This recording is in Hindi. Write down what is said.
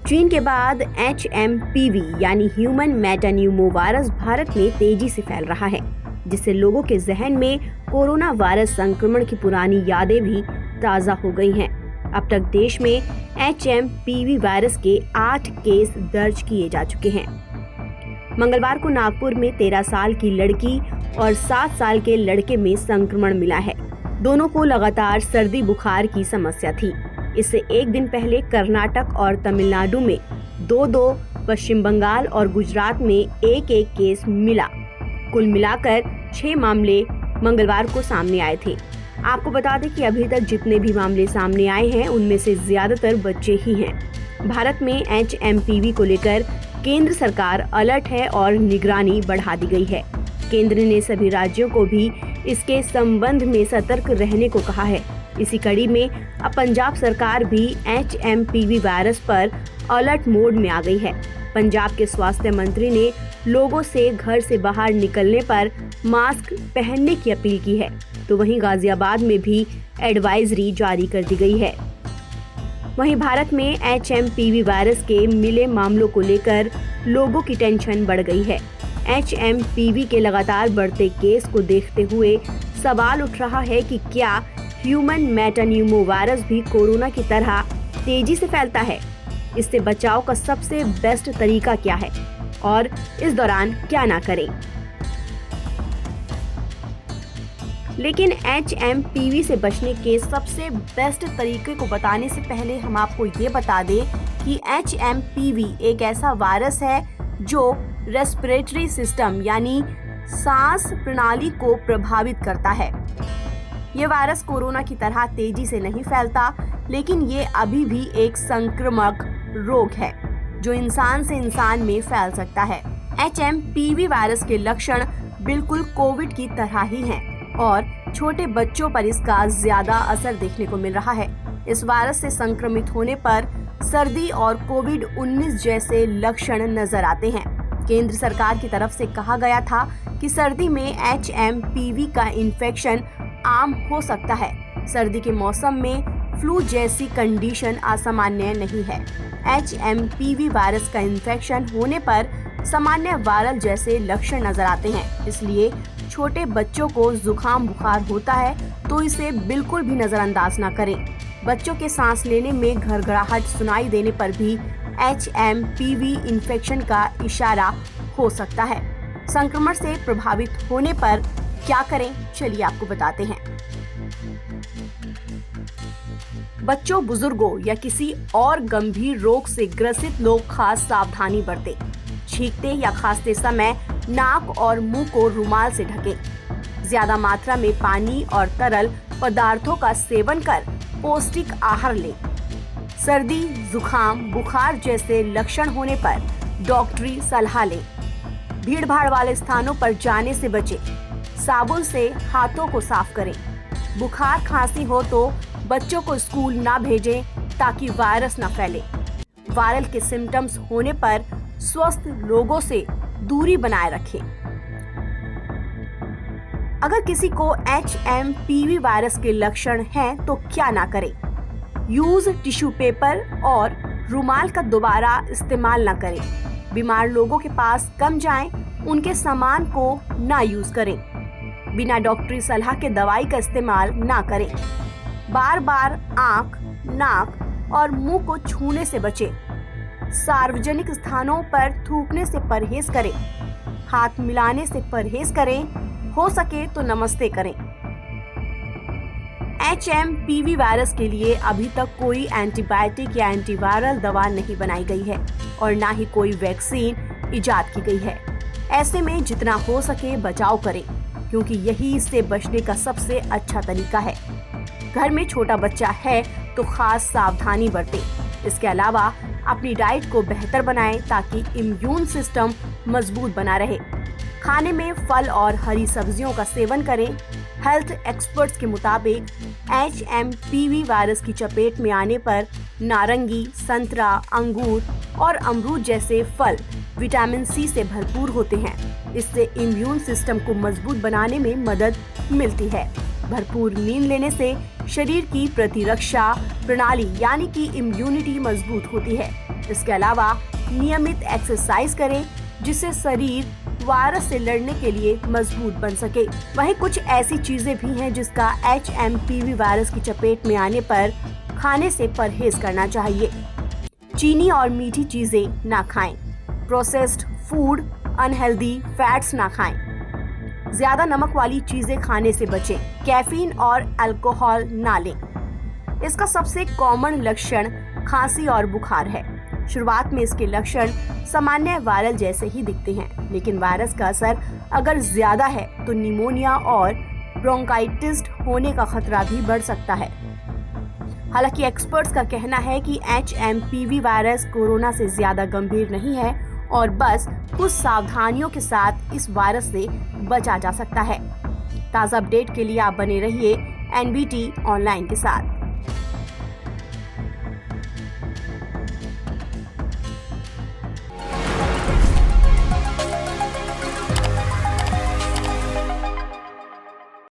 चीन के बाद HMPV यानी ह्यूमन मेटान्यूमो वायरस भारत में तेजी से फैल रहा है, जिससे लोगों के जहन में कोरोना वायरस संक्रमण की पुरानी यादें भी ताज़ा हो गई हैं। अब तक देश में HMPV वायरस के 8 केस दर्ज किए जा चुके हैं। मंगलवार को नागपुर में 13 साल की लड़की और 7 साल के लड़के में संक्रमण मिला है। दोनों को लगातार सर्दी बुखार की समस्या थी। इससे एक दिन पहले कर्नाटक और तमिलनाडु में 2-2, पश्चिम बंगाल और गुजरात में 1-1 केस मिला। कुल मिलाकर 6 मामले मंगलवार को सामने आए थे। आपको बता दें कि अभी तक जितने भी मामले सामने आए हैं उनमें से ज्यादातर बच्चे ही हैं। भारत में HMPV को लेकर केंद्र सरकार अलर्ट है और निगरानी बढ़ा दी गई है। केंद्र ने सभी राज्यों को भी इसके संबंध में सतर्क रहने को कहा है। इसी कड़ी में अब पंजाब सरकार भी HMPV वायरस पर अलर्ट मोड में आ गई है। पंजाब के स्वास्थ्य मंत्री ने लोगों से घर से बाहर निकलने पर मास्क पहनने की अपील की है, तो वहीं गाजियाबाद में भी एडवाइजरी जारी कर दी गई है। वहीं भारत में HMPV वायरस के मिले मामलों को लेकर लोगों की टेंशन बढ़ गई है। HMPV के लगातार बढ़ते केस को देखते हुए सवाल उठ रहा है कि क्या ह्यूमन मेटान्यूमो वायरस भी कोरोना की तरह तेजी से फैलता है। इससे बचाव का सबसे बेस्ट तरीका क्या है और इस दौरान क्या ना करें। लेकिन HMPV से बचने के सबसे बेस्ट तरीके को बताने से पहले हम आपको ये बता दें कि HMPV एक ऐसा वायरस है जो रेस्पिरेटरी सिस्टम यानी सांस प्रणाली को प्रभावित करता है। ये वायरस कोरोना की तरह तेजी से नहीं फैलता, लेकिन ये अभी भी एक संक्रामक रोग है जो इंसान से इंसान में फैल सकता है। HMPV वायरस के लक्षण बिल्कुल कोविड की तरह ही हैं और छोटे बच्चों पर इसका ज्यादा असर देखने को मिल रहा है। इस वायरस से संक्रमित होने पर सर्दी और कोविड-19 जैसे लक्षण नजर आते हैं। केंद्र सरकार की तरफ से कहा गया था कि सर्दी में HMPV का इन्फेक्शन आम हो सकता है। सर्दी के मौसम में फ्लू जैसी कंडीशन असामान्य नहीं है। HMPV वायरस का इन्फेक्शन होने पर सामान्य वायरल जैसे लक्षण नजर आते हैं। इसलिए छोटे बच्चों को जुकाम बुखार होता है तो इसे बिल्कुल भी नजरअंदाज न करें। बच्चों के सांस लेने में घरघराहट सुनाई देने पर भी HMPV इन्फेक्शन का इशारा हो सकता है। संक्रमण से प्रभावित होने पर क्या करें, चलिए आपको बताते हैं। बच्चों, बुजुर्गों या किसी और गंभीर रोग से ग्रसित लोग खास सावधानी बरतें। छींकते या खांसते समय नाक और मुंह को रुमाल से ढकें। ज्यादा मात्रा में पानी और तरल पदार्थों का सेवन कर पौष्टिक आहार लें। सर्दी, जुकाम, बुखार जैसे लक्षण होने पर डॉक्टरी सलाह लें। भीड़-भाड़ वाले स्थानों पर जाने से बचें। साबुन से हाथों को साफ करें। बुखार, खांसी हो तो बच्चों को स्कूल ना भेजें ताकि वायरस न फैले। वायरल के सिम्टम्स होने पर स्वस्थ लोगों से दूरी बनाए रखें। अगर किसी को HMPV वायरस के लक्षण हैं तो क्या ना करें। यूज टिश्यू पेपर और रुमाल का दोबारा इस्तेमाल न करें। बीमार लोगों के पास कम जाएं, उनके सामान को ना यूज करें। बिना डॉक्टरी सलाह के दवाई का इस्तेमाल ना करें। बार बार आंख, नाक और मुंह को छूने से बचें। सार्वजनिक स्थानों पर थूकने से परहेज करें। हाथ मिलाने से परहेज करें। हो सके तो नमस्ते करें। HMPV वायरस के लिए अभी तक कोई एंटीबायोटिक या एंटीवायरल दवा नहीं बनाई गई है और ना ही कोई वैक्सीन इजाद की गई है। ऐसे में जितना हो सके बचाव करें, क्योंकि यही इससे बचने का सबसे अच्छा तरीका है। घर में छोटा बच्चा है तो खास सावधानी बरतें। इसके अलावा अपनी डाइट को बेहतर बनाएं ताकि इम्यून सिस्टम मजबूत बना रहे। खाने में फल और हरी सब्जियों का सेवन करें। हेल्थ एक्सपर्ट्स के मुताबिक HMPV वायरस की चपेट में आने पर नारंगी, संतरा, अंगूर और अमरूद जैसे फल विटामिन C से भरपूर होते हैं। इससे इम्यून सिस्टम को मजबूत बनाने में मदद मिलती है। भरपूर नींद लेने से शरीर की प्रतिरक्षा प्रणाली यानी कि इम्यूनिटी मजबूत होती है। इसके अलावा नियमित एक्सरसाइज करें जिससे शरीर वायरस से लड़ने के लिए मजबूत बन सके। वहीं कुछ ऐसी चीजें भी हैं जिसका HMPV वायरस की चपेट में आने पर खाने से परहेज करना चाहिए। चीनी और मीठी चीजें ना खाएं, प्रोसेस्ड फूड, अनहेल्दी फैट्स ना खाएं, ज्यादा नमक वाली चीजें खाने से बचें, कैफीन और अल्कोहल ना लें। इसका सबसे कॉमन लक्षण खांसी और बुखार है। शुरुआत में इसके लक्षण सामान्य वायरल जैसे ही दिखते हैं, लेकिन वायरस का असर अगर ज्यादा है तो निमोनिया और ब्रोंकाइटिस होने का खतरा भी बढ़ सकता है। हालांकि एक्सपर्ट्स का कहना है कि HMPV वायरस कोरोना से ज्यादा गंभीर नहीं है और बस कुछ सावधानियों के साथ इस वायरस से बचा जा सकता है। ताज़ा अपडेट के लिए आप बने रहिए NBT ऑनलाइन के साथ।